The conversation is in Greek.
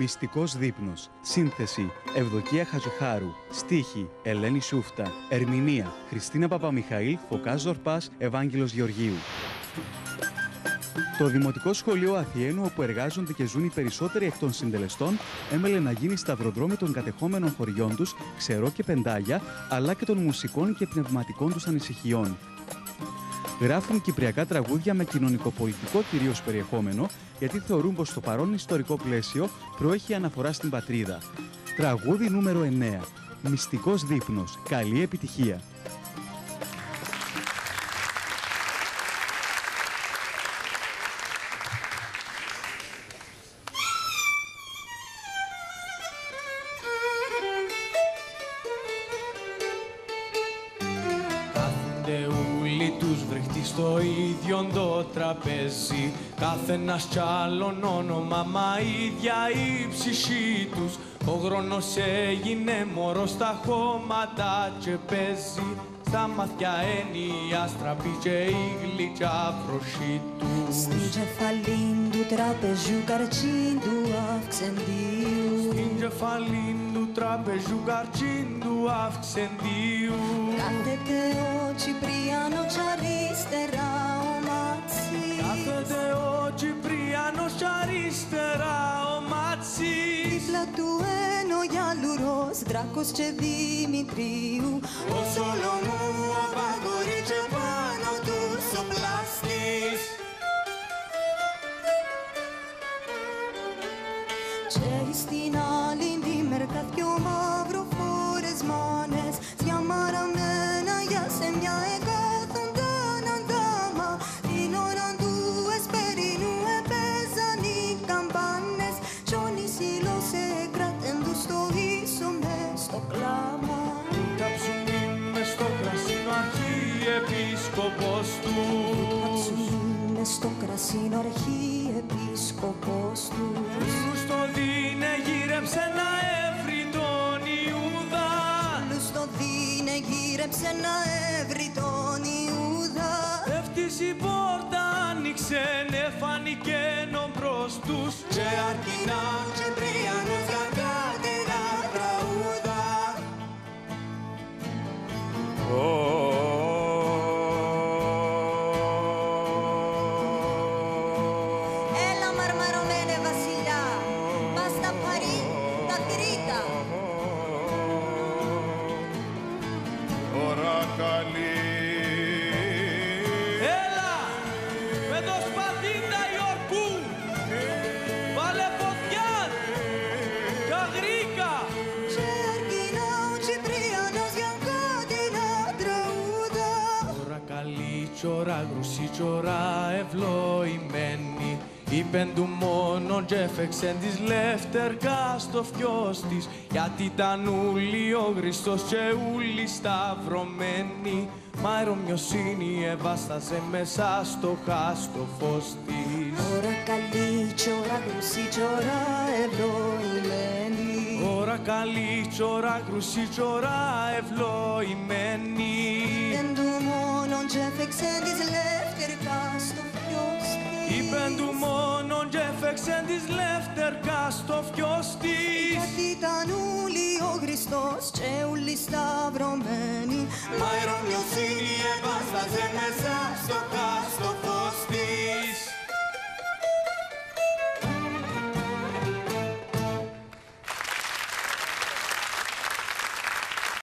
Μυστικός δείπνος. Σύνθεση Ευδοκία Χατζηχάρου. Στίχη Ελένη Σούφτα. Ερμηνεία Χριστίνα Παπαμιχαήλ, Φωκάς Ζορπάς, Ευάγγελος Γεωργίου. Το Δημοτικό Σχολείο Αθιαίνου, όπου εργάζονται και ζουν οι περισσότεροι εκ των συντελεστών, έμελε να γίνει σταυροδρόμι των κατεχόμενων χωριών τους, Ξερό και Πεντάγια, αλλά και των μουσικών και πνευματικών τους ανησυχιών. Γράφουν κυπριακά τραγούδια με κοινωνικοπολιτικό κυρίως περιεχόμενο, γιατί θεωρούν πως το παρόν ιστορικό πλαίσιο προέχει αναφορά στην πατρίδα. Τραγούδι νούμερο 9. Μυστικός δείπνος. Καλή επιτυχία. Στο ίδιο το τραπέζι, καθένας κι άλλον όνομα, μα ίδια η ψυχή τους. Ο χρόνος έγινε μωρό στα χώματα και παίζει, στα μάτια είναι η άστραπη και η γλυκιά βροχή τους. Στην κεφαλήν του τραπεζιού καρτσίν του αυξεντίου, στην κεφαλήν του τραπεζιού καρτσίν του αυξεντίου, κάθεται ο Κυπριάνος αριστερά ο Μάτσι, κάθεται ο Κυπριάνος αριστερά ο Μάτσι. Δίπλα του είναι ο Γιαλουρός, Δράκος και Δημητρίου, ο Σολομού, ο Παγορή και πάνω τους ο Πλάστης. Και στην άλλη τη μερικά δυο μαυροφόρες μάνες, διαμαραμένα για σε μια εκατοντάν αντάμα. Την ώρα του εσπερινού επέζαν οι καμπάνες, κι ο νησίλος εκράτεν του στο ίσο μες στο κλάμα. Τα ψουμί μες στο κρασίνο αρχιεπίσκοπος τους, τα ψουμί μες στο κρασίνο αρχιεπίσκοπος τους. Στο δίνε γύρεψε να έβρει τον Ιούδα, στο δίνε γύρεψε να έβρει τον Ιούδα. Ευτής η πόρτα άνοιξε, φάνηκε μπρος τους, και αρκινά και Πριανός για κάτι να τραγούδα. Έλα μαρμαρωμένε βασιλιά, πας τα παρή τα τρίτα. Ωρα καλή. Έλα με το σπαθί τα Ιορκού, βάλε φωτιά τα γρήκα. Και αρκινά ο Κυπριανός για κάτι να τραγούδα. Ωρα καλή κι ωρα γρουσή κι ωρα ευλοημένη, είπεν του μόνον κι έφεξεν της λευτερκά στο φιός της, γιατί ήταν ούλοι ο Χριστός και ούλοι σταυρωμένοι. Μα η Ρωμιοσύνη εβάστασε μέσα στο χάστο φως της. Ωρα καλή κι ωρα γρουσή κι ωρα ευλοημένη, Ωρα καλή κι ωρα γρουσή κι ωρα ευλοημένη, εν του μόνον κι έφεξεν της λευτερκά στο φιός της. είπεν του μόνον κι έφεξεν της λευτερκά στο φιός της. Γιατί ήταν ούλοι ο Χριστός και ούλοι σταυρωμένοι, Μα η Ρωμιοσύνη εβάσταζε μέσα στο χάστο φως της.